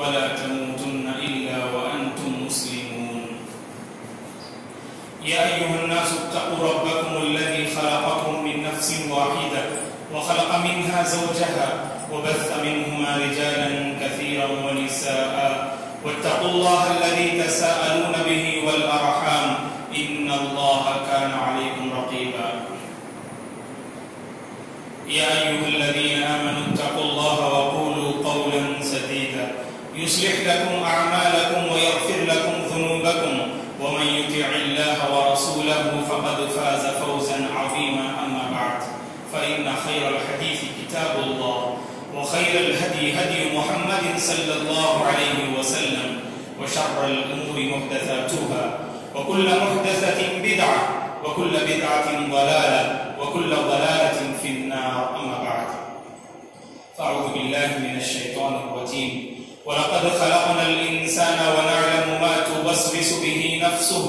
ولا تموتن إلا وأنتم مسلمون. يا أيها الناس اتقوا ربكم الذي خلقكم من نفس واحدة وخلق منها زوجها وبث منهما رجالا كثيرا ونساء واتقوا الله الذي تساءلون به والأرحام إن الله كان عليكم رقيبا. يا أيها الذين آمنوا اتقوا الله وقولوا قولا سديدا يصلح لكم أعمالكم ويغفر لكم ذنوبكم ومن يطع الله ورسوله فقد فاز فوزا عظيما. أما بعد فإن خير الحديث كتاب الله وخير الهدي هدي محمد صلى الله عليه وسلم وشر الأمور محدثاتها وكل محدثة بدعة وكل بدعة ضلالة وكل ضلالة في النار. أما بعد فأعوذ بالله من الشيطان الرجيم. ولقد خلقنا الإنسان ونعلم ما توسوس به نفسه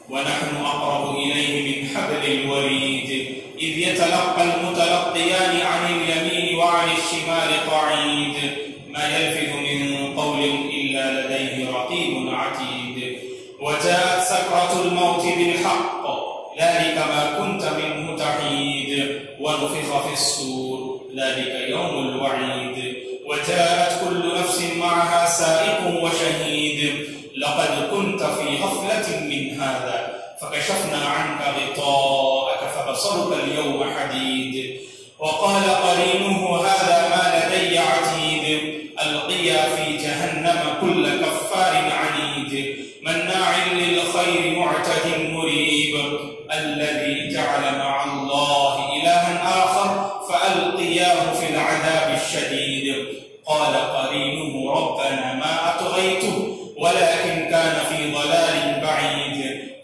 ونحن أقرب إليه من حبل الوريد إذ يتلقى المتلقيان عن اليمين وعن الشمال قعيد ما يلفظ من قول إلا لديه رقيب عتيد وجاءت سكرة الموت بالحق ذلك ما كنت منه تحيد ونفخ في الصور ذلك يوم الوعيد وجاءت كل نفس معها سائق وشهيد لقد كنت في غفلة من هذا فكشفنا عنك غطاءك فبصرك اليوم حديد وقال قرينه هذا ما لدي عتيد ألقيا في جهنم كل كفار عنيد مناع للخير معتد مريب الذي جعل مع الله إلها آخر فألقياه في العذاب الشديد قال قرينه ربنا ما أطغيته ولكن كان في ضلال بعيد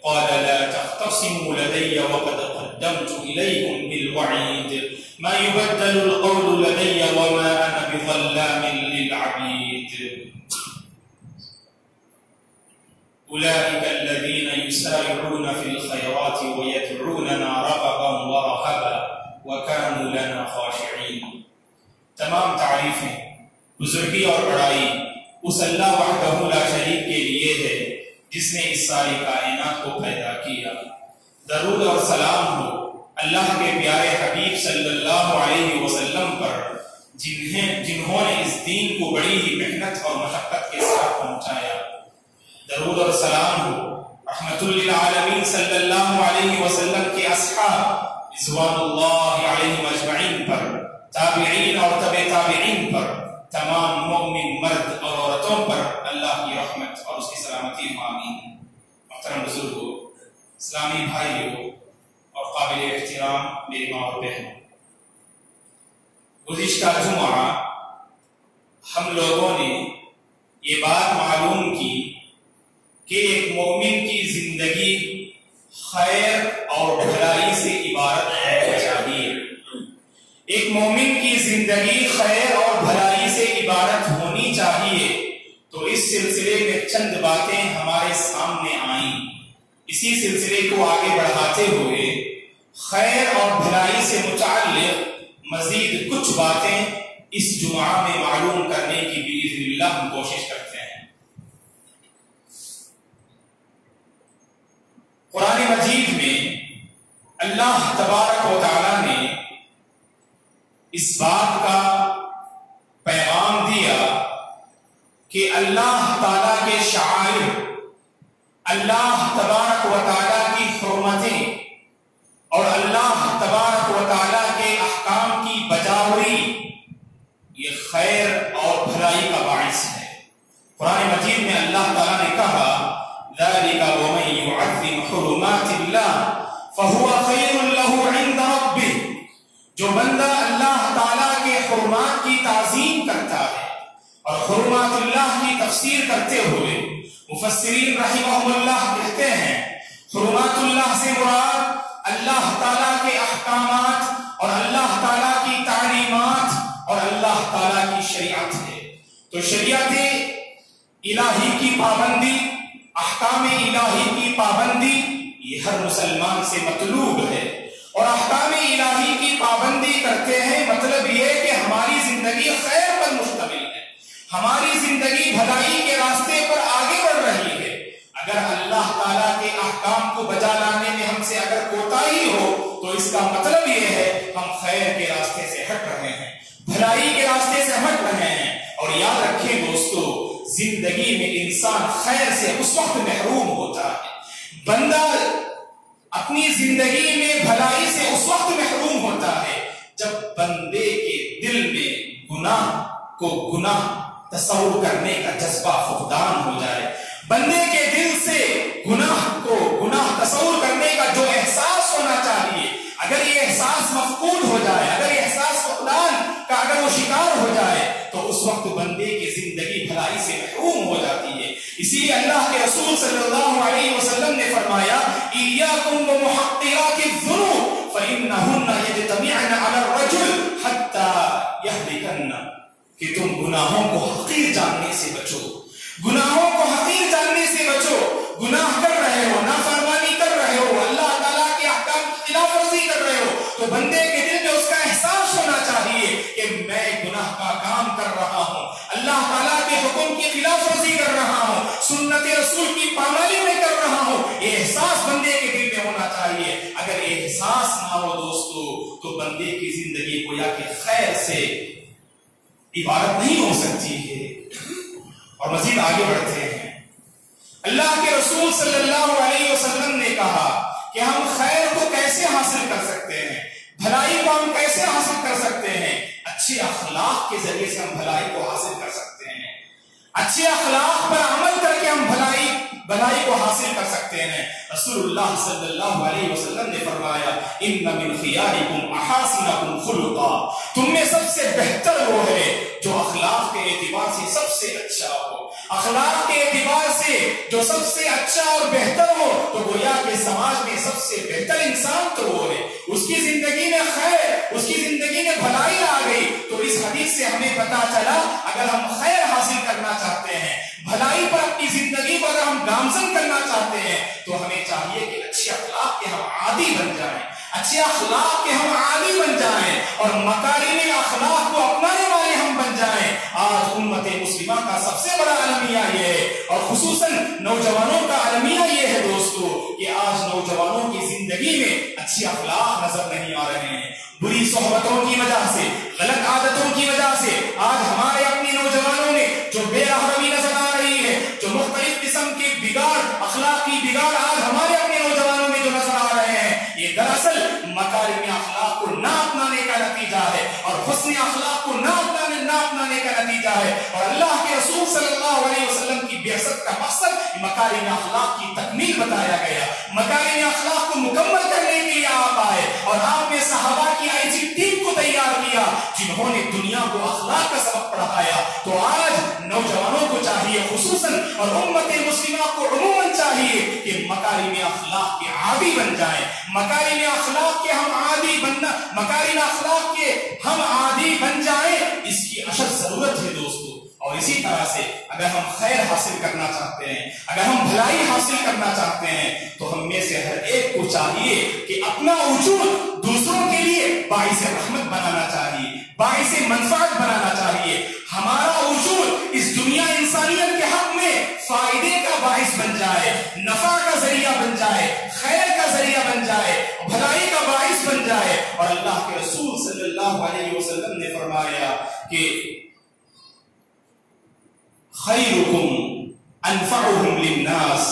قال لا تختصموا لدي وقد قدمت إليكم بالوعيد ما يبدل القول لدي وما أنا بظلام للعبيد. أولئك الذين يسارعون في الخيرات ويدعوننا رغبا ورهبا وكانوا لنا خاشعين. تمام تعریفیں بزرگی اور بڑائی اس اللہ وحدہ لا شریک کے لیے ہے جس نے اس ساری کائنات کو پیدا کیا. درود اور سلام ہو اللہ کے پیارے حبیب صلی اللہ علیہ وسلم پر جنہوں نے اس دین کو بڑی ہی محنت اور مشقت کے ساتھ پہنچایا. درود اور سلام ہو رحمت للعالمین صلی اللہ علیہ وسلم کے اصحاب رضوان اللہ علیہم اجمعین پر، تابعین اور تبع تابعین پر، تمام مومن مرد اور عورتوں پر اللہ کی رحمت اور اس کی سلامتی ہو آمین. محترم بزرگوں، اسلامی بھائیوں اور قابل احترام میری ماں اور بہنوں، گزشتہ جمعہ ہم لوگوں نے یہ بات معلوم کی کہ ایک مومن کی زندگی خیر اور بھلائی سے عبارت ہے چاہیے. ایک مومن کی زندگی خیر اور بھلائی سے عبارت ہونی چاہیے. تو اس سلسلے میں چند باتیں ہمارے سامنے آئیں. اسی سلسلے کو آگے بڑھاتے ہوئے خیر اور بھلائی سے متعلق مزید کچھ باتیں اس جمعہ میں معلوم کرنے کی باذن اللہ ہم کوشش کرتے ہیں. قرآن مجید میں اللہ تبارک و تعالی نے اس بات کا پیغام دیا کہ اللہ تعالی کے شعائر، اللہ تبارک و تعالی کی حرمتیں اور اللہ تبارک و تعالی کے احکام کی بجاوری یہ خیر اور بھلائی کا باعث ہے. قرآن مجید میں اللہ تعالی نے کہا ذَلِكَ وَمَن يُعَظِّمْ حُرُمَاتِ اللَّهِ فَهُوَ خَيْرٌ لَهُ عِندَ رَبِّهِ. جو بندہ اللہ تعالیٰ کے حرمات کی تعظیم کرتا ہے اور حرمات اللہ کی تفسیر کرتے ہوئے مفسرین رحمہم اللہ کہتے ہیں حرمات اللہ سے مراد اللہ تعالیٰ کے احکامات اور اللہ تعالیٰ کی تعلیمات اور اللہ تعالیٰ کی شریعت ہے. تو شریعت الہی کی پابندی، احکام الہی کی پابندی یہ ہر مسلمان سے مطلوب ہے. اور احکام الہی کی پابندی کرتے ہیں مطلب یہ کہ ہماری زندگی خیر پر مشتمل ہے، ہماری زندگی بھلائی کے راستے پر آگے بڑھ رہی ہے. اگر اللہ تعالیٰ کے احکام کو بجا لانے میں ہم سے اگر کوتاہی ہو تو اس کا مطلب یہ ہے ہم خیر کے راستے سے ہٹ رہے ہیں, بھلائی کے راستے سے ہٹ رہے ہیں. اور یاد رکھیں دوستو, زندگی میں انسان خیر سے اس وقت محروم ہوتا ہے, بندہ اپنی زندگی میں بھلائی سے اس وقت محروم ہوتا ہے جب بندے کے دل میں گناہ تصور کرنے کا جذبہ فقدان ہو جائے. بندے کے دل سے گناہ تصور کرنے کا جو احساس ہونا چاہیے, اگر یہ احساس مفقود ہو جائے, اگر یہ احساس فقدان کا اگر وہ شکار ہو جائے تو اس وقت بندے کی زندگی بھلائی سے محروم ہو جاتی ہے. اسی لیے اللہ کے رسول صلی اللہ علیہ وسلم نے فرمایا ایاکم ومحقرات الذنوب فإنہن یجتمعن علی الرجل حتی یہلکن, کہ تم گناہوں کو حقیر جاننے سے بچو, گناہوں کو حقیر جاننے سے بچو. گناہ کر رہے ہو, نافرمانی کر رہے ہو, اللہ تعالیٰ کے احکام کی خلاف ورزی کر رہے ہو, تو بندے کے دل میں اس کا احساس ہونا چاہیے کہ میں گناہ کا کام کر رہا ہوں, اللہ تعالیٰ کے حکم کی خلاف ورزی کر رہا ہوں, سنت رسول کی پامالی میں کر رہا ہوں. یہ احساس بندے کے دل میں ہونا چاہیے. اگر یہ احساس نہ ہو دوستو تو بندے کی زندگی گویا کہ خیر سے عبارت نہیں ہو سکتی ہے. اور مزید آگے بڑھتے ہیں, اللہ کے رسول صلی اللہ علیہ وسلم نے کہا کہ ہم خیر کو کیسے حاصل کر سکتے ہیں, بھلائی کو ہم کیسے حاصل کر سکتے ہیں. اچھے اخلاق کے ذریعے سے ہم بھلائی کو حاصل کر سکتے ہیں. اچھے اخلاق پر عمل کر کے ہم بھلائی کو حاصل کر سکتے ہیں. رسول اللہ صلی اللہ علیہ وسلم نے فرمایا ان من خیارکم احاسنکم خلقا, تم میں سب سے بہتر وہ ہے جو اخلاق کے اعتبار سے سب سے اچھا ہو. اخلاق کے اعتبار سے جو سب سے اچھا اور بہتر ہو تو گویا کہ سماج میں سب سے بہتر انسان تو وہ ہے, اس کی زندگی میں خیر, اس کی زندگی میں بھلائی آ گئی. تو اس حدیث سے ہمیں پتا چلا اگر ہم خیر حاصل کرنا چاہتے ہیں, بھلائی پر اپنی زندگی کو اگر ہم گامزن کرنا چاہتے ہیں تو ہمیں چاہیے کہ اچھے اخلاق کے ہم عادی بن جائیں, اچھے اخلاق کے ہم عادی بن جائیں اور مکارم اخلاق کو اپنانے والے ہم بن جائیں. آج امت مسلمہ کا سب سے بڑا المیہ یہ ہے, اور خصوصاً نوجوانوں کا المیہ یہ ہے دوستو کہ آج نوجوانوں کی زندگی میں اچھے اخلاق نظر نہیں آ رہے ہیں. بری صحبتوں کی وجہ سے, غلط عادتوں کی وجہ سے آج ہمارے اپنے نوجوانوں میں جو بے رحمی نظر آ رہی ہے, جو مختلف قسم کے بگاڑ, اخلاقی بگاڑ آج ہمارے اپنے نوجوانوں میں جو نظر آ رہے ہیں, یہ دراصل مکارم اخلاق کو نہ اپنانے کا نتیجہ ہے اور حسن اخلاق کو نہ اپنانے کا نتیجہ ہے. اور اللہ کے رسول صلی اللہ علیہ وسلم کی بعثت کا مقصد مکارم اخلاق کی تکمیل بتایا گیا. مکارم اخلاق کو مکمل کرنے کے لیے آپ آئے اور آپ نے صحابہ کی ایسی ٹیم کو تیار کیا جنہوں نے دنیا کو اخلاق کا سبق پڑھایا. تو آج نوجوانوں کو چاہیے خصوصاً اور امت مسلمہ کو عموماً چاہیے کہ مکارم اخلاق کے عادی بن جائیں, مکارم اخلاق کے ہم عادی بن جائیں. اس کی اشد ضرورت ہے دوستو. اور اسی طرح سے اگر ہم خیر حاصل کرنا چاہتے ہیں, اگر ہم بھلائی حاصل کرنا چاہتے ہیں تو ہم میں سے ہر ایک کو چاہیے کہ اپنا وجود دوسروں کے لیے باعث رحمت بنانا چاہیے, باعث منفعت بنانا چاہیے. ہمارا وجود اس دنیا انسانیت کے حق میں فائدے کا باعث بن جائے, نفع کا ذریعہ بن جائے, خیر کا ذریعہ بن جائے, بھلائی کا باعث بن جائے. اور اللہ کے رسول صلی اللہ علیہ وسلم نے فرمایا کہ خیرکم انفعہم للناس,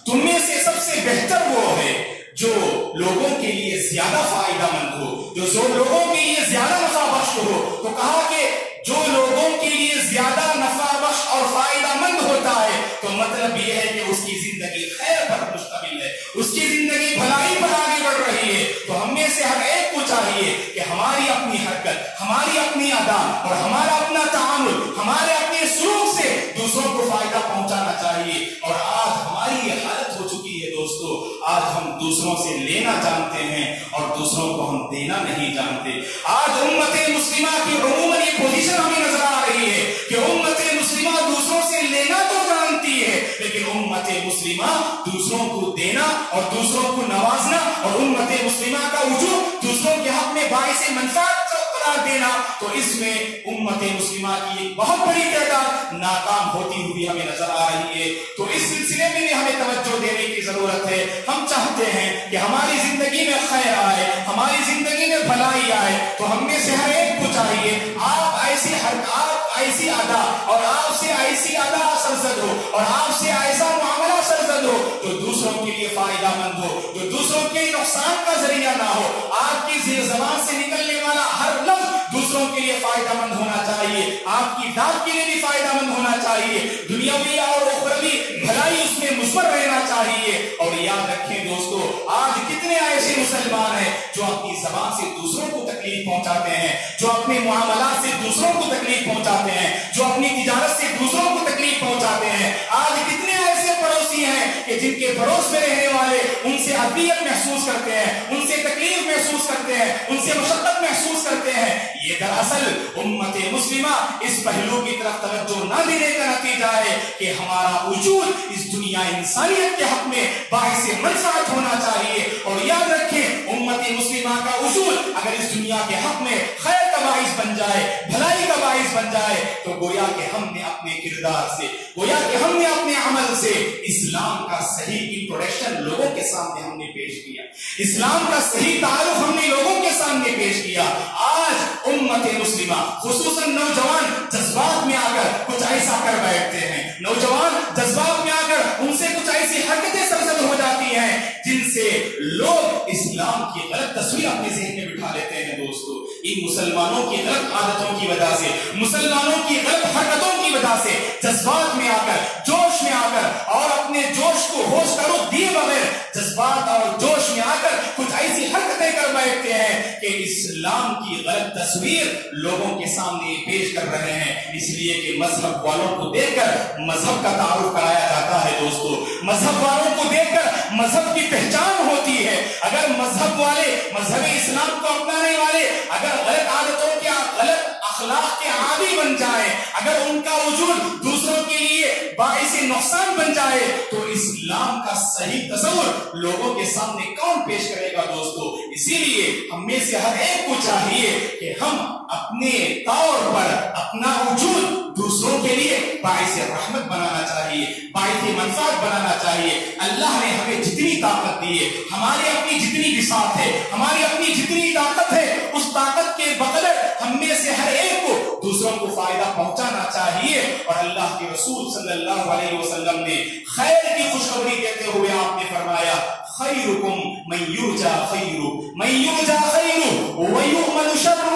تم میں سے سب سے بہتر وہ ہے جو لوگوں کے لیے زیادہ فائدہ مند ہو, جو لوگوں کے لیے زیادہ نفع بخش ہو. تو کہا کہ جو لوگوں کے لیے زیادہ نفع بخش اور فائدہ مند ہوتا ہے تو مطلب یہ ہے کہ اس کی زندگی خیر پر مشتمل ہے, اس کی زندگی بھلائی پر آگے بڑھ رہی ہے. تو ہم میں سے ہر ایک کو چاہیے کہ ہماری اپنی حرکت, ہماری اپنی ادا اور ہمارا اپنا تعامل, ہمارے اپنے سلوک سے دوسروں کو فائدہ پہنچانا چاہیے. اور آج ہماری یہ حالت ہو چکی ہے دوستو, آج ہم دوسروں سے لینا جانتے ہیں اور دوسروں کو ہم دینا نہیں جانتے. آج امت مسلمہ کی عموماً یہ پوزیشن ہمیں نظر آ رہی ہے کہ امت مسلمہ دوسروں سے لینا تو جانتی ہے لیکن امت مسلمہ دوسروں کو دینا اور دوسروں کو نوازنا اور امت مسلمہ کا وجود دوسروں کے حق میں باعث منفعت قرار دینا، تو اس میں امت مسلمہ کی ایک بہت بڑی تعداد ناکام ہوتی ہوئی ہمیں نظر آ رہی ہے۔ تو اس سلسلے میں ہمیں توجہ دینے کی ضرورت ہے۔ ہم چاہتے ہیں کہ ہماری زندگی میں خیر آئے، ہماری زندگی میں بھلائی آئے، تو ہم میں سے ہر ایک کو چاہیے آپ ایسی ادا اور آپ سے ایسی ادا سرزد ہو اور آپ سے ایسا معاملہ سرزد ہو جو دوسروں کے لیے فائدہ مند ہو، جو دوسروں کے نقصان کا ذریعہ نہ ہو۔ آپ کی زبان سے نکلنے والا ہر لفظ دوسروں کے لیے فائدہ مند ہونا چاہیے، آپ کی ذات کے لیے بھی فائدہ مند ہونا چاہیے، دنیاوی اور اخروی بھلائی اس میں مثبت رہنا چاہیے۔ اور یاد رکھیں دوستو، آج کتنے ایسے مسلمان ہیں جو اپنی زبان سے دوسروں کو تکلیف پہنچاتے ہیں، جو اپنے معاملات سے دوسروں کو تکلیف پہنچاتے ہیں، جو اپنی تجارت سے دوسروں کو تکلیف پہنچاتے ہیں۔ آج کتنے ایسے پڑوسی ہیں کہ جن کے پڑوس میں رہنے والے ان سے اذیت محسوس کرتے ہیں، ان سے تکلیف محسوس کرتے ہیں، ان سے مشقت محسوس کرتے ہیں۔ یہ دراصل امت مسلمہ اس پہلو کی طرف توجہ نہ دینے کا نتیجہ ہے کہ ہمارا وجود اس دنیا انسانیت کے حق میں باعث منفعت ہونا چاہیے۔ اور یاد رکھیں، امت مسلمہ کا وجود اگر اس دنیا کے حق میں خیر کا باعث بن جائے، بھلائی کا باعث بن جائے، تو گویا کہ ہم نے اپنے کردار سے، گویا کہ ہم نے اپنے عمل سے اسلام کا صحیح انٹروڈکشن لوگوں کے سامنے ہم نے پیش کیا، اسلام کا صحیح تعارف ہم نے لوگوں کے سامنے پیش کیا۔ آج امت مسلمہ خصوصاً نوجوان جذبات میں آ کر کچھ ایسا کر بیٹھتے ہیں، نوجوان جذبات میں آ کر ان سے کچھ ایسی حرکتیں سرزد ہو جاتی ہیں جن سے لوگ اسلام کی غلط تصویر اپنے ذہن میں بٹھا لیتے ہیں۔ دوستو، ان مسلمانوں کی غلط عادتوں کی وجہ سے، مسلمانوں کی غلط حرکتوں کی وجہ سے جذبات میں آ کر، جوش میں آ کر اور اپنے جوش کو ہوش کا رخ دیے بغیر جذبات اور جوش میں آ کر کچھ ایسی حرکتیں کر بیٹھتے ہیں کہ اسلام کی غلط تصویر لوگوں کے سامنے پیش کر رہے ہیں، اس لیے کہ مذہب والوں کو دیکھ کر مذہب کا تعارف کرایا جاتا ہے۔ دوستو، مذہب والوں کو دیکھ کر مذہب کی پہچان ہوتی ہے۔ اگر مذہب والے، مذہب اسلام کو اپنانے والے اگر غلط عادتوں کے، غلط اخلاق کے عادی بن جائیں، اگر ان کا وجود دوسروں کے لیے باعث نقصان بن جائے، تو اسلام کا صحیح تصور لوگوں کے سامنے کون پیش کرے گا؟ دوستو، اسی لیے ہم میں سے ہر ایک کو چاہیے کہ ہم اپنے طور پر اپنا وجود دوسروں کے لیے باعث رحمت بنانا چاہیے، باعث منفعت بنانا چاہیے۔ اللہ نے ہمیں جتنی طاقت دی ہے، ہماری اپنی جتنی بساط ہے، ہماری اپنی جتنی طاقت ہے، اس طاقت کے بقدر ہم میں سے ہر ایک کو دوسروں کو فائدہ پہنچانا چاہیے۔ اور اللہ کے رسول صلی اللہ علیہ وسلم نے خیر کی خوشخبری دیتے ہوئے آپ نے فرمایا، خیرکم من یرجا خیرہ، من یرجا خیرہ ویؤمن شرہ،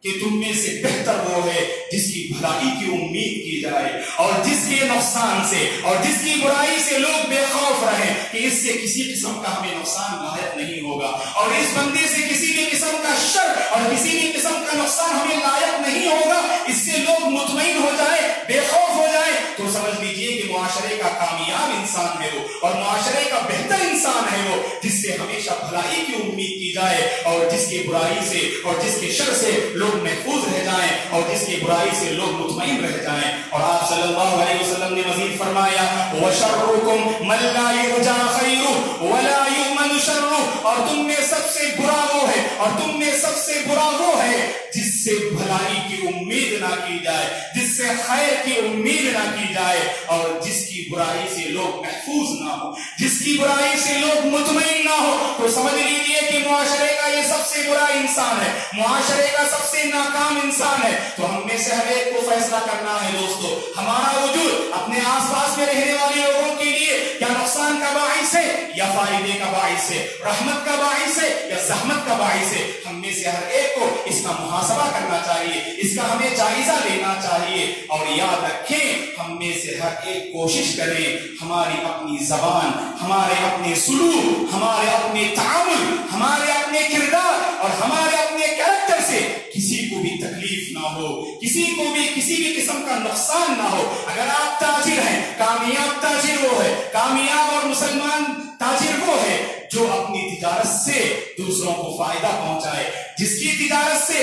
کہ تم میں سے بہتر وہ ہے جس کی بھلائی کی امید کی جائے اور جس کے نقصان سے اور جس کی برائی سے لوگ بے خوف رہیں کہ اس سے کسی قسم کا ہمیں نقصان لاحق نہیں ہوگا، اور اس بندے سے کسی بھی قسم کا شر اور کسی بھی قسم کا نقصان ہمیں لاحق نہیں ہوگا، اس سے لوگ مطمئن ہو جائے، بے خوف ہو جائے، تو سمجھ لیجئے کہ معاشرے کا کامیاب انسان ہے وہ، اور معاشرے کا بہتر انسان ہے وہ، جس سے ہمیشہ بھلائی کی امید کی جائے اور جس کی برائی سے اور جس کے شر سے لوگ محفوظ رہ جائیں اور جس کی برائی سے لوگ مطمئن رہ جائیں۔ اور آپ صلی اللہ علیہ وسلم نے مزید فرمایا، وَشَرُّكُمْ مَن لَّا يُرْجَىٰ خَيْرُهُ وَلَا يُؤْمَنُ شَرُّهُ، اور تم میں سب سے برا وہ ہے، اور تم میں سب سے برا وہ ہے جس سے بھلائی کی امید نہ کی جائے، جس سے خیر کی امید نہ کی جائے، اور جس کی برائی سے لوگ محفوظ نہ ہو، جس کی برائی سے لوگ مطمئن نہ ہو۔ تو سمجھ لیجئے کہ معاشرے کا یہ سب سے برا انسان ہے، معاشرے کا سب سے ناکام انسان ہے۔ تو ہم میں سے ہر ایک کو فیصلہ کرنا ہے دوستو، ہمارا وجود اپنے آس پاس میں رہنے والے لوگوں کے لیے کیا نقصان کا باعث ہے یا فائدے کا باعث ہے، رحمت کا باعث ہے یا زحمت کا باعث ہے؟ ہم میں سے ہر ایک کو اس کا محاسبہ کرنا چاہیے، اس کا ہمیں جائزہ لینا چاہیے۔ اور یاد رکھیں، ہم میں سے ہر ایک کوشش کریں ہماری اپنی زبان، ہمارے اپنے سلوک، ہمارے اپنے تعامل، ہمارے اپنے کردار اور ہمارے اپنے کیریکٹر سے کسی کو بھی تکلیف نہ ہو، کسی کو بھی کسی بھی قسم کا نقصان نہ ہو۔ اگر آپ تاجر ہیں، کامیاب تاجر وہ ہے، کامیاب اور مسلمان تاجر وہ ہے جو اپنی تجارت سے دوسروں کو فائدہ پہنچائے، جس کی تجارت سے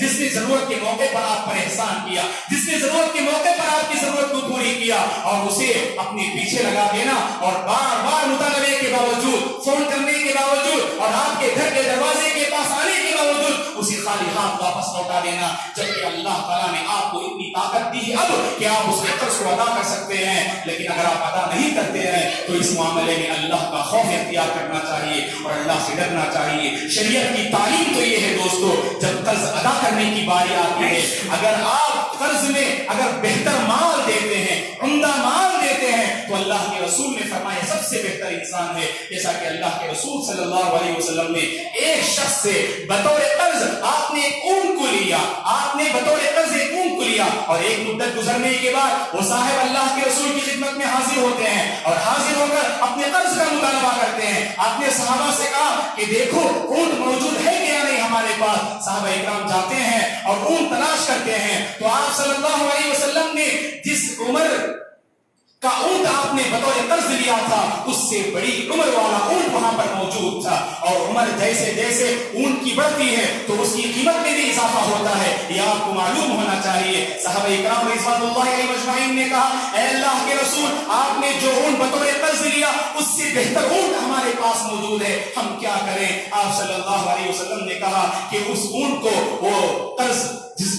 جس نے ضرورت کے موقع پر آپ پر احسان کیا, جس نے ضرورت کے موقع پر آپ کی ضرورت کو پوری کیا, اور اسے اپنے پیچھے لگا دینا اور بار بار مطالبے کے باوجود, فون کرنے کے باوجود اور آپ کے گھر کے دروازے کے پاس آنے کے باوجود اسے خالی ہاتھ واپس لوٹا دینا, جبکہ اللہ تعالیٰ نے آپ کو اتنی طاقت دی ہے اب کہ آپ اس کے قرض کو ادا کر سکتے ہیں. لیکن اگر آپ ادا نہیں کرتے ہیں تو اس معاملے میں اللہ کا خوف اختیار کرنا چاہیے اور اللہ سے ڈرنا چاہیے. شریعت کی تعلیم تو یہ ہے دوستو, جب قرض ادا کرنے کی باری آتی ہے, اگر آپ قرض میں اگر بہتر مال دیتے ہیں, عمدہ مال دیتے ہیں, تو اللہ کے رسول نے فرمایا سب سے بہتر انسان ہے. جیسا کہ اللہ کے رسول صلی اللہ علیہ وسلم نے ایک شخص سے بطور قرض آپ نے ایک اونٹ کو لیا, آپ نے بطور قرض ایک اونٹ کو لیا, اور ایک مدت گزرنے کے بعد وہ صاحب اللہ کے رسول کی خدمت میں حاضر ہوتے ہیں اور حاضر ہو کر اپنے قرض کا مطالبہ کرتے ہیں. آپ نے صحابہ سے کہا کہ دیکھو اونٹ موجود ہے کہ یا نہیں ہمارے پاس. صحابہ اکرام جاتے ہیں اور اونٹ تلاش کرتے ہیں, تو آپ صلی اللہ علیہ وسلم نے جس عمر کا اونٹ آپ نے بطور قرض لیا تھا اس سے بڑی عمر والا اونٹ وہاں پر موجود تھا, اور عمر جیسے جیسے اونٹ کی بڑھتی ہے تو اس کی قیمت میں بھی اضافہ ہوتا ہے, یہ آپ کو معلوم ہونا چاہیے. صحابہ اکرام رضوان اللہ علیہ مجمعین نے کہا اے اللہ کے رسول, آپ نے جو اونٹ بطور قرض لیا اس سے بہتر اونٹ ہمارے پاس موجود ہے, ہم کیا کریں؟ آپ صلی اللہ علیہ وسلم نے کہا کہ اس اونٹ کو وہ قرض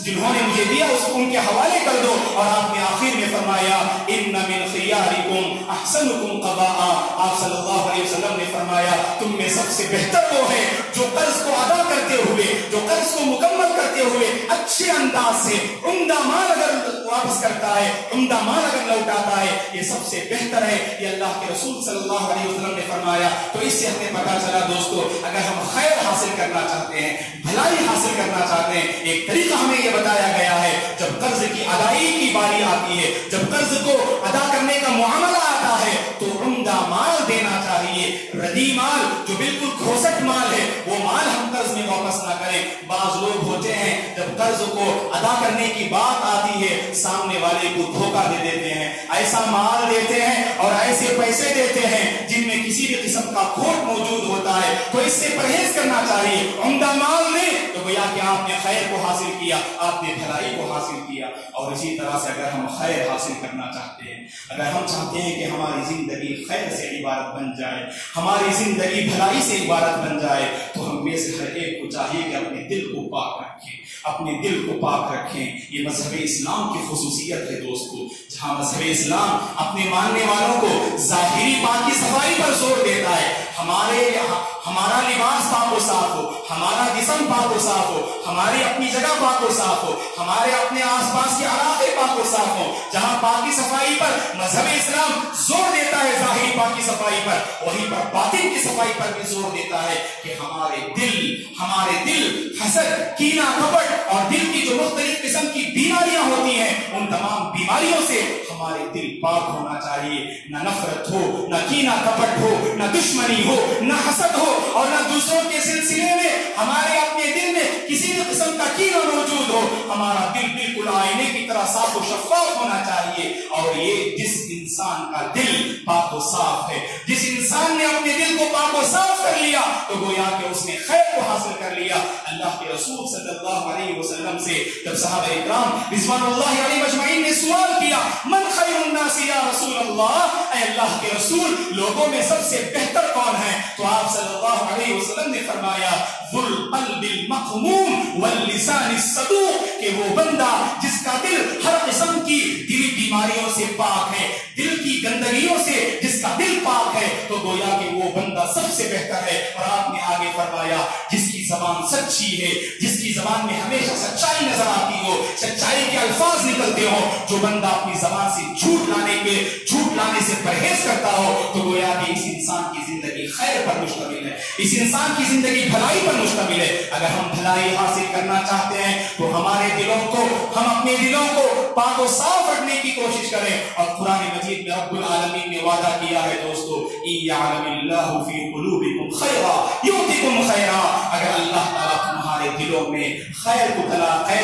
جنہوں نے مجھے دیا اس کو ان کے حوالے کر دو, اور آپ نے آخر میں فرمایا ان من خیارکم احسنکم قضاء. آپ صلی اللہ علیہ وسلم نے فرمایا تم میں سب سے بہتر وہ ہے جو قرض کو ادا کرتے ہوئے, جو قرض کو مکمل کرتے ہوئے اچھے انداز سے عمدہ مال اگر واپس کرتا ہے, عمدہ مال اگر لوٹاتا ہے, یہ سب سے بہتر ہے. یہ اللہ کے رسول صلی اللہ علیہ وسلم نے فرمایا. تو اس سے ہمیں پتا چلا دوستو, اگر ہم خیر حاصل کرنا چاہتے ہیں, بھلائی حاصل کرنا چاہتے ہیں, ایک طریقہ ہمیں یہ بتایا گیا ہے, جب قرض کی ادائیگی کی باری آتی ہے, جب قرض کو ادا کرنے کا معاملہ آتا ہے تو عمدہ مال دینا چاہیے. ردی مال جو بالکل کھوسٹ مال ہے وہ مال ہم قرض میں واپس نہ کریں. بعض لوگ ہوتے ہیں جب قرض کو ادا کرنے کی بات آتی ہے سامنے والے کو دھوکہ دے دیتے ہیں, ایسا مال دیتے ہیں اور ایسے پیسے دیتے ہیں جن میں کسی بھی قسم کا کھوٹ موجود ہوتا ہے. تو اس سے پرہیز کرنا چاہیے. عمدہ مال دیں تو گویا کہ آپ نے خیر کو حاصل کیا, آپ نے بھلائی کو حاصل کیا. اور اسی طرح سے اگر ہم خیر حاصل کرنا چاہتے ہیں, اگر ہم چاہتے ہیں کہ ہماری زندگی خیر سے عبارت بن جائے, ہماری زندگی بھلائی سے عبارت بن جائے, تو ہم میں سے ہر ایک کو چاہیے کہ اپنے دل کو پاک رکھیں, اپنے دل کو پاک رکھیں. یہ مذہب اسلام کی خصوصیت ہے دوستو, جہاں مذہب اسلام اپنے ماننے والوں کو ظاہری پاکی صفائی پر زور دیتا ہے. ہمارا لباس پاک و صاف ہو, ہمارا جسم پاک و صاف ہو, ہماری اپنی جگہ پاک و صاف ہو, ہمارے اپنے آس پاس کے علاقے پاک و صاف ہو. جہاں پاکی صفائی پر مذہب اسلام زور دیتا ہے ظاہری پاکی صفائی پر, وہیں پر باطن کی صفائی پر بھی زور دیتا ہے کہ ہمارے دل حسد, کینہ, کپٹ اور دل کی جو مختلف قسم کی بیماریاں ہوتی ہیں ان تمام بیماریوں سے ہمارے دل پاک ہونا چاہیے. نہ نفرت ہو, نہ کینہ کپٹ ہو, نہ دشمنی ہو, نہ حسد ہو, اور نہ دوسروں کے سلسلے میں ہمارے اپنے دل میں کسی بھی قسم کا کینہ موجود ہو. ہمارا دل بالکل آئینے کی طرح صاف و شفاف ہونا چاہیے. اور یہ جس انسان کا دل پاک و صاف ہے, جس انسان نے اپنے دل کو پاک و صاف کر لیا, تو گویا کہ اس نے خیر کو حاصل کر لیا. اللہ کے رسول صلی اللہ علیہ وسلم سے جب صحابہ اکرام رضوان اللہ علیہ مجمعین نے سوال کیا من خیر الناس یا رسول اللہ, اے اللہ کے رسول لوگوں میں سب سے بہتر کون ہے, تو آپ صلی اللہ علیہ وسلم نے فرمایا ذو القلب المقموم واللسان الصدوق, کہ وہ بندہ جس کا دل ہر قسم کی دلی بیماریوں سے پاک ہے, دل کی گندگیوں سے جس کا دل پاک ہے, تو گویا کہ وہ بندہ سب سے بہتر ہے. اور آپ نے آگے فرمایا جس کی زبان سچی ہے, جس کی زبان میں ہمیشہ سچائی نظر آتی ہو, سچائی کے الفاظ نکلتے ہو, جو بندہ اپنی زبان سے جھوٹ لانے سے پرہیز کرتا ہو, تو گویا کہ اس انسان کی زندگی خیر پر مشتمل ہے, اس انسان کی زندگی بھلائی پر مشتمل ہے. اگر ہم بھلائی حاصل کرنا چاہتے ہیں تو ہم اپنے دلوں کو پاک و صاف رکھنے کی کوشش کریں. اور قرآن مجید میں رب العالمین نے وعدہ کیا ہے دوستو, اِن یعلم اللہ فی قلوبکم خیرا یؤتکم خیرا, اگر اللہ تعالیٰ تمہارے دلوں میں خیر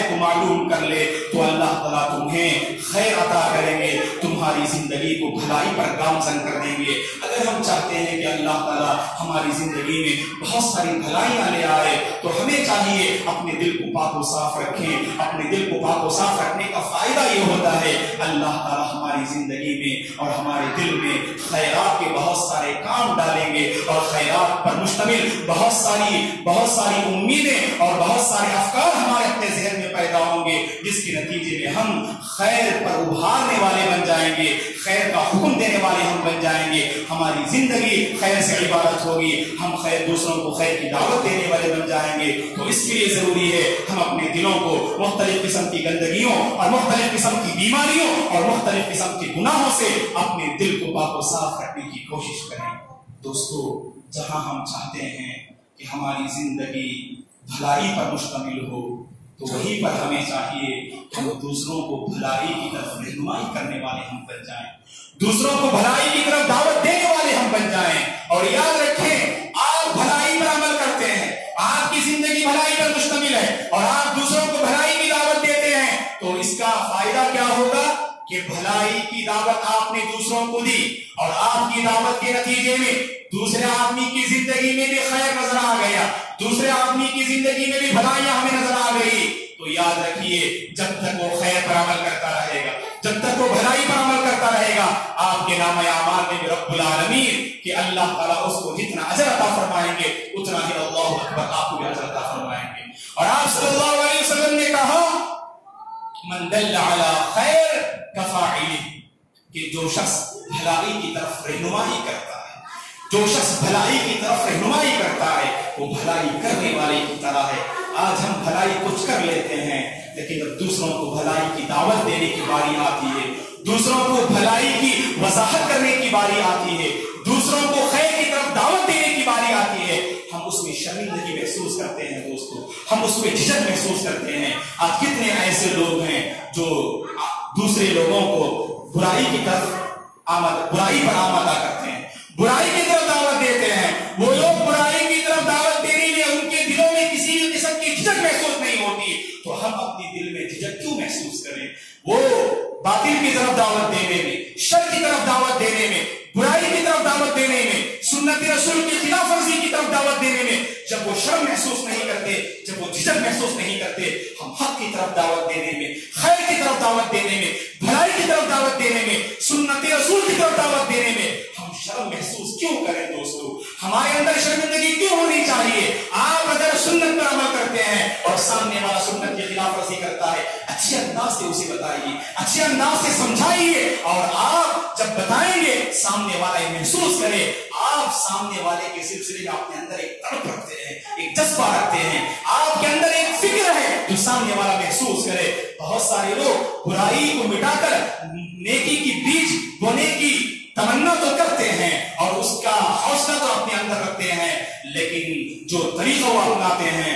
کو معلوم کر لے تو اللہ تعالیٰ تمہیں خیر عطا کریں گے، تمہاری زندگی کو بھلائی پر گامزن کر دیں گے۔ اگر ہم چاہتے ہیں کہ اللہ تعالیٰ ہماری زندگی میں بہت ساری بھلائیاں لے آئے تو ہمیں چاہیے اپنے دل کو پاک و صاف رکھیں۔ اپنے دل کو پاک و صاف رکھنے کا فائدہ یہ ہوتا ہے اللہ تعالیٰ ہماری زندگی میں اور ہمارے دل میں خیرات کے بہت سارے کام ڈالیں گے، اور خیرات پر مشتمل بہت ساری امیدیں اور بہت سارے افکار ہمارے اپنے ذہن میں پیدا ہوں گے، جس کے نتیجے میں ہم خیر پر ابھارنے والے بن جائیں گے، خیر کا حکم دینے والے ہم بن جائیں گے، ہماری زندگی خیر سے عبارت ہوگی، ہم دوسروں کو خیر کی دعوت دینے والے بن جائیں گے۔ تو اس کے لیے ضروری ہے ہم اپنے دلوں کو مختلف قسم کی گندگیوں اور مختلف قسم کی بیماریوں اور مختلف قسم کے گناہوں سے اپنے دل کو پاک و صاف رکھنے کی کوشش کریں۔ دوستو، جہاں ہم چاہتے ہیں کہ ہماری زندگی بھلائی پر مشتمل ہو تو وہیں پر ہمیں چاہیے کہ ہم دوسروں کو بھلائی کی طرف رہنمائی کرنے والے ہم بن جائیں، دوسروں کو بھلائی کی طرف دعوت دینے والے ہم بن جائیں۔ اور یاد رکھیں، آپ بھلائی پر عمل کرتے ہیں، آپ کی زندگی بھلائی پر مشتمل ہے اور آپ دوسروں کو بھلائی کی دعوت دیتے ہیں، تو اس کا فائدہ کیا ہوگا کہ بھلائی کی دعوت آپ نے دوسروں کو دی اور آپ کی دعوت کے نتیجے میں دوسرے آدمی کی زندگی میں بھی خیر نظر آ گیا، دوسرے آدمی کی زندگی میں بھی بھلائیاں ہمیں نظر آ گئی۔ تو یاد رکھیے، جب تک وہ خیر پر عمل کرتا رہے گا، جب تک وہ بھلائی پر عمل کرتا رہے گا، آپ کے نام اعمال میں بھی رب العالمین کہ اللہ تعالیٰ اس کو جتنا اجر عطا فرمائیں گے اتنا ہی اللہ اکبر آپ کو بھی اجر عطا فرمائیں گے۔ اور آپ صلی اللہ علیہ وسلم نے کہا من دل علی خیر کفاعلہ، کہ جو شخص بھلائی کی طرف رہنمائی کرتا ہے، جو شخص بھلائی کی طرف رہنمائی کرتا ہے وہ بھلائی کرنے والے کی طرح ہے۔ آج ہم بھلائی کچھ کر لیتے ہیں، لیکن جب دوسروں کو بھلائی کی دعوت دینے کی باری آتی ہے، دوسروں کو بھلائی کی وضاحت کرنے کی باری آتی ہے، دوسروں کو خیر کی طرف دعوت دینے کی باری آتی ہے، ہم اس میں شرمندگی محسوس کرتے ہیں۔ دوستو، ہم اس میں جھجک محسوس کرتے ہیں۔ آج کتنے ایسے لوگ ہیں جو دوسرے لوگوں کو برائی کی طرف برائی پر آمادہ کرتے ہیں، برائی کی طرف دعوت دیتے ہیں۔ وہ لوگ برائی کی طرف دعوت دینے میں ان کے دلوں میں کسی بھی قسم کی جھجک محسوس نہیں ہوتی، تو ہم اپنی دل میں جھجک کیوں محسوس کریں؟ وہ باطل کی طرف دعوت دینے میں، شر کی طرف دعوت دینے میں، برائی کی طرف دعوت دینے میں، سنت رسول کی خلاف ورزی کی طرف دعوت دینے میں جب وہ شرم محسوس نہیں کرتے، جب وہ جھجک محسوس نہیں کرتے، ہم حق کی طرف دعوت دینے میں، خیر کی طرف دعوت دینے میں، بھلائی کی طرف دعوت دینے میں، سنت رسول کی طرف دعوت دینے میں ہم شرم محسوس کیوں کریں؟ دوستو، ہمارے اندر شرمندگی کیوں ہونی چاہیے؟ آپ اگر سنت پر عمل کرتے ہیں اور سامنے والا سنت کی خلاف ورزی کرتا ہے، اچھے انداز سے اسے بتائیے، اچھے انداز سے سمجھائیے، اور آپ جب بتائیں گے سامنے والا یہ محسوس کرے۔ آپ سامنے والے کے سلسلے میں اپنے اندر ایک تڑپ رکھتے ہیں، ایک جذبہ رکھتے ہیں، آپ کے اندر ایک فکر ہے جو سامنے والا محسوس کرے۔ بہت سارے لوگ برائی کو مٹا کر نیکی کی بیج بونے کی تمنا تو کرتے ہیں اور اس کا حوصلہ تو اپنے اندر رکھتے ہیں، لیکن جو طریقہ وہ اپناتے ہیں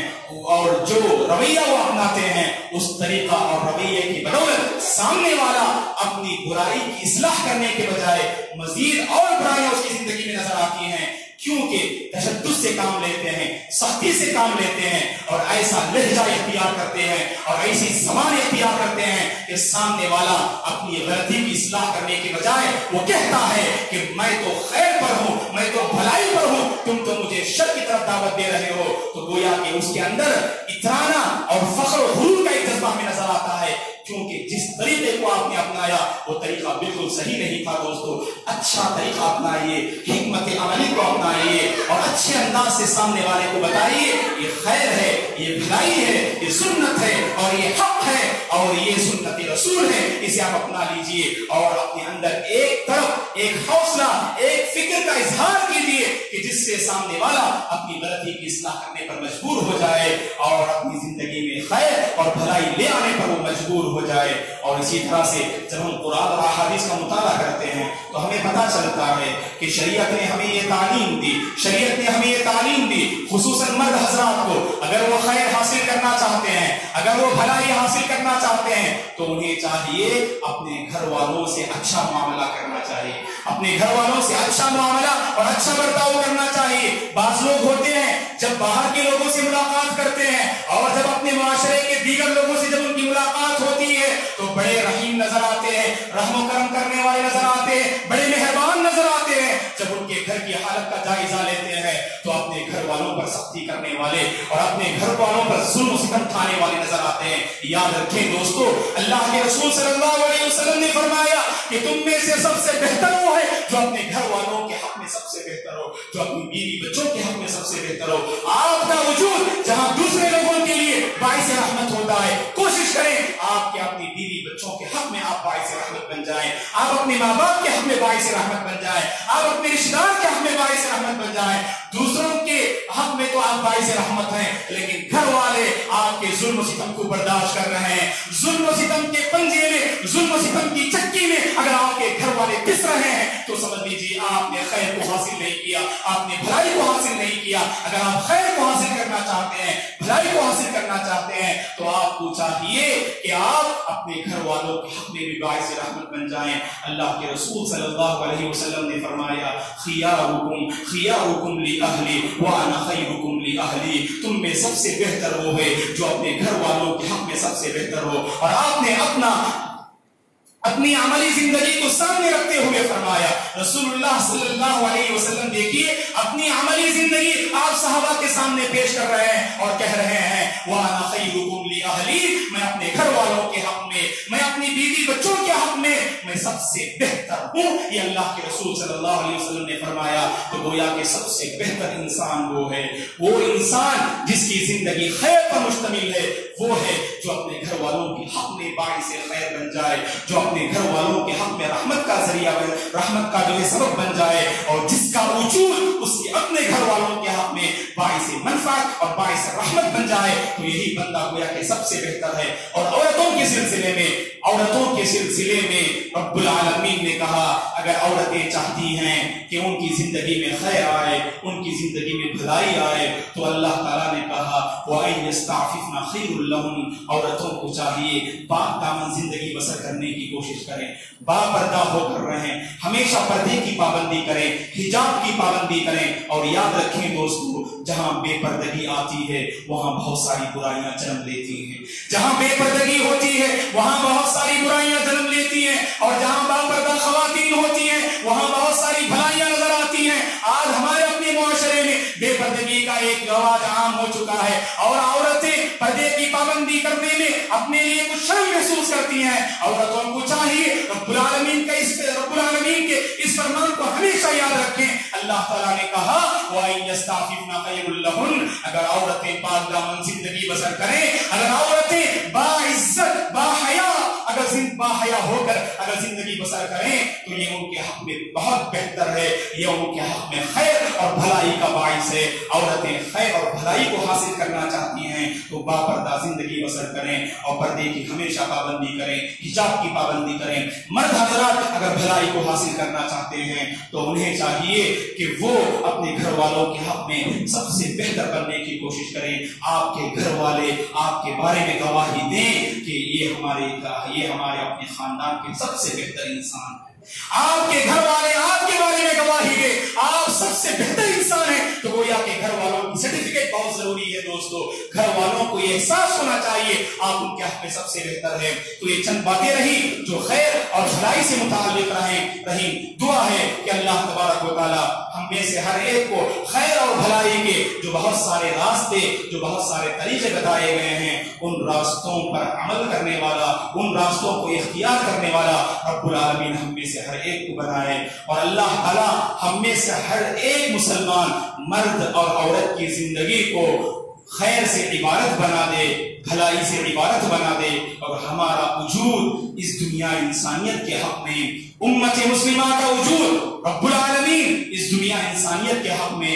اور جو رویہ وہ اپناتے ہیں، اس طریقہ اور رویے کی بدولت سامنے والا اپنی برائی کی اصلاح کرنے کے بجائے مزید اور برائیاں اس کی زندگی میں نظر آتی ہیں، کیونکہ تشدد سے کام لیتے ہیں، سختی سے کام لیتے ہیں اور ایسا لہجہ اختیار کرتے ہیں اور ایسی زبان اختیار کرتے ہیں کہ سامنے والا اپنی غلطی کی اصلاح کرنے کے بجائے وہ کہتا ہے کہ میں تو خیر پر ہوں، میں تو بھلائی پر ہوں، تم تو مجھے شر کی طرف دعوت دے رہے ہو۔ تو گویا کہ اس کے اندر اترانا اور فخر و غرور کا ایک جذبہ میں نظر آتا ہے، کیونکہ جس طریقے کو آپ نے اپنایا وہ طریقہ بالکل صحیح نہیں تھا۔ دوستو، اچھا طریقہ اپنائیے، حکمت عملی کو اپنائیے اور اچھے انداز سے سامنے والے کو بتائیے یہ خیر ہے، یہ بھلائی ہے، یہ سنت ہے اور یہ حق ہے اور یہ سنت رسول ہے، اسے آپ اپنا لیجئے اور اپنے اندر ایک طرف ایک حوصلہ، ایک فکر کا اظہار کیجئے کہ جس سے سامنے والا اپنی غلطی کی اصلاح کرنے پر مجبور ہو جائے اور اپنی زندگی میں خیر اور بھلائی لے آنے پر وہ مجبور ہو جائے۔ اور اسی طرح سے جب ہم قرآن اور احادیث کا مطالعہ کرتے ہیں تو ہمیں پتہ چلتا ہے کہ شریعت نے ہمیں یہ تعلیم دی، شریعت نے ہمیں یہ تعلیم دی خصوصاً مرد حضرات کو، اگر وہ خیر حاصل کرنا چاہتے ہیں، اگر وہ بھلائی حاصل کرنا چاہتے ہیں تو انہیں چاہیے اپنے گھر والوں سے اچھا معاملہ کرنا چاہیے، اپنے گھر والوں سے اچھا معاملہ اور اچھا برتاؤ کرنا چاہیے۔ بعض لوگ ہوتے ہیں جب باہر کے لوگوں سے ملاقات کرتے ہیں اور جب اپنے معاشرے کے دیگر لوگوں سے جب ان کی ملاقات ہوتی ہے تو بڑے رحیم نظر آتے ہیں، رحم و کرم کرنے والے نظر آتے ہیں، بڑے مہربان نظر آتے ہیں۔ جب ان کے گھر کی حالت کا جائزہ لیتے ہیں تو اپنے گھر والوں پر سختی کرنے والے اور اپنے گھر والوں پر ظلم و ستم ڈھانے والے نظر آتے ہیں۔ یاد رکھیں دوستو، اللہ کے رسول صلی اللہ علیہ وسلم نے فرمایا کہ تم میں سے سب سے بہتر وہ ہے جو اپنے گھر والوں کے حق میں سب سے بہتر ہو، جو اپنی بیوی بچوں کے حق میں سب سے بہتر ہو۔ آپ کا وجود جہاں دوسرے لوگوں کے لیے باعث رحمت ہوتا ہے، کوشش کریں آپ کے اپنی بیوی بچوں کے حق میں آپ باعث رحمت بن جائیں، آپ اپنے ماں باپ کے حق میں باعث رحمت بن جائیں، آپ اپنے رشتہ دار کے حق میں باعث رحمت بن جائیں۔ دوسروں کے حق میں تو آپ باعث رحمت ہیں، لیکن گھر والے آپ کے ظلم و ستم کو برداشت کر رہے ہیں، ظلم و ستم کے پنجے میں، ظلم و ستم کی چکی میں اگر آپ کے گھر والے پس رہے ہیں تو سمجھ لیجیے آپ نے خیر کو حاصل نہیں کیا، آپ نے بھلائی کو حاصل نہیں کیا۔ اگر آپ خیر کو حاصل کرنا چاہتے ہیں، بھلائی کو حاصل کرنا چاہتے ہیں تو آپ کو چاہیے کہ آپ اپنے گھر والوں کے حق میں بھی باعث رحمت بن جائیں۔ اللہ کے رسول صلی اللہ علیہ وسلم نے فرمایا خیارکم لأہلی وانا خیرکم لأہلی، تم میں سب سے بہتر وہ ہے جو اپنے گھر والوں کے حق میں سب سے بہتر ہو۔ اور آپ نے اپنی عملی زندگی کو سامنے رکھتے ہوئے فرمایا، رسول اللہ صلی اللہ علیہ وسلم دیکھیے اپنی عملی زندگی آپ صحابہ کے سامنے پیش کر رہے ہیں اور کہہ رہے ہیں وَأَنَا خَيْرُكُمْ لِأَهْلِي، میں اپنے گھر والوں کے حق میں، میں اپنی بیوی بچوں کے حق میں سب سے بہتر ہوں۔ یہ اللہ کے رسول صلی اللہ علیہ وسلم نے فرمایا۔ تو گویا کہ سب سے بہتر انسان وہ ہے، وہ انسان جس کی زندگی خیر پر مشتمل ہے، وہ ہے جو اپنے گھر والوں کے حق میں باعث خیر بن جائے، جو اپنے گھر والوں کے حق میں رحمت کا ذریعہ بن، رحمت کا جو ہے سبب بن جائے، اور جس کا وجود اس کے اپنے گھر والوں کے حق میں باعث منفعت اور باعث رحمت بن جائے، تو یہی بندہ گویا کہ سب سے بہتر ہے۔ اور عورتوں کے سلسلے میں رب العالمین نے کہا اگر عورتیں چاہتی ہیں کہ ان کی زندگی میں خیر آئے، ان کی زندگی میں بھلائی آئے، تو اللہ تعالیٰ نے کہا وَأَن يَسْتَعْفِفْنَ خَيْرٌ لَهُنَّ، عورتوں کو چاہیے پاک دامن زندگی بسر کرنے کی کوشش کریں، با پردہ ہو کر رہیں، ہمیشہ پردے کی پابندی کریں، حجاب کی پابندی کریں۔ اور یاد رکھیں دوستو، جہاں بے پردگی آتی ہے وہاں بہت ساری برائیاں جنم لیتی ہیں، جہاں بے پردگی ہوتی ہے وہاں بہت ساری برائیاں جنم لیتی ہیں، اور جہاں با پردہ خواتین ہوتی ہیں وہاں بہت ساری بھلائیاں نظر آتی ہیں۔ آج ہمارے اپنے معاشرے میں بے پردگی کا ایک رواج عام ہو چکا ہے، اور عورتیں پردے کی پابندی کرنے میں اپنے لیے کچھ شرم محسوس کرتی ہیں۔ عورتوں کو چاہیے رب العالمین کے اس فرمان کو ہمیشہ یاد رکھیں۔ اللہ تعالیٰ نے کہا وَإِن يَسْتَعْفِفْنَ خَيْرٌ لَهُنَّ، اگر عورتیں پاک دامن زندگی بسر کریں، اگر عورتیں باعزت باحیا ہو کر اگر زندگی بسر کریں تو یہ ان کے حق میں بہت بہتر ہے، یہ ان کے حق میں خیر اور بھلائی کا باعث ہے۔ عورتیں خیر اور بھلائی کو حاصل کرنا چاہتی ہیں تو با پردہ زندگی بسر کریں اور پردے کی ہمیشہ پابندی کریں، حجاب کی پابندی کریں۔ مرد حضرات اگر بھلائی کو حاصل کرنا چاہتے ہیں تو انہیں چاہیے کہ وہ اپنے گھر والوں کے حق میں سب سے بہتر بننے کی کوشش کریں۔ آپ کے گھر والے آپ کے بارے میں گواہی دیں کہ یہ ہمارے اپنے خاندان کے سب سے بہتر انسان ہیں۔ آپ کے گھر والے آپ کے بارے میں گواہی دے آپ سب سے بہتر انسان ہیں، تو گویا کہ گھر والوں کی سرٹیفکیٹ بہت ضروری ہے دوستو۔ گھر والوں کو یہ احساس ہونا چاہیے آپ ان کے حق میں سب سے بہتر ہے۔ تو یہ چند باتیں رہی جو خیر اور بھلائی سے متعلق رہیں۔ دعا ہے کہ اللہ تبارک و تعالی ہم میں سے ہر ایک کو خیر اور بھلائی کے جو بہت سارے راستے، جو بہت سارے طریقے بتائے گئے ہیں، ان راستوں پر عمل کرنے والا، ان راستوں کو اختیار کرنے والا رب العالمین ہم میں سے ہر ایک کو بنائے، اور اللہ تعالیٰ ہم میں سے ہر ایک مسلمان مرد اور عورت کی زندگی کو خیر سے عبارت بنا دے، بھلائی سے عبارت بنا دے، اور ہمارا وجود اس دنیا انسانیت کے حق میں، امت مسلمہ کا وجود رب العالمین اس دنیا انسانیت کے حق میں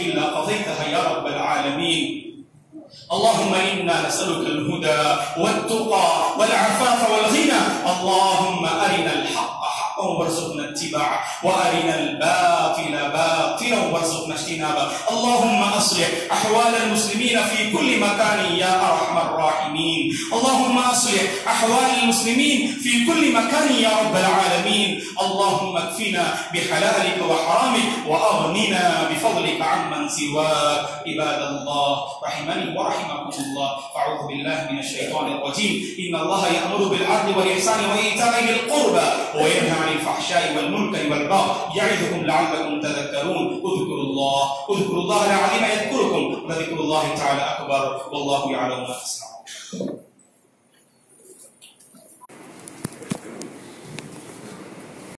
إلا قضيتها يا رب العالمين اللهم إنا نسألك الهدى والتقى والعفاف والغنى اللهم أرنا الحق حقا وارزقنا اتباعه وأرنا الباطل باطلا وارزقنا اجتنابه اللهم أصلح أحوال المسلمين في كل مكان يا أرحم الراحمين اللهم أصلح أحوال المسلمين في كل مكان يا رب العالمين اللهم اكفنا بحلالك وحرامك وأغننا بفضلك عمن سواك عباد الله رحمني ورحمكم الله فأعوذ بالله من الشيطان الرجيم إن الله يأمر بالعدل والإحسان وإيتاء ذي القربى وينهى عن الفحشاء والمنكر والبغي يعظكم لعلكم تذكرون اذكروا الله العظيم يذكركم ولذكر الله تعالى أكبر والله يعلم ما تصنعون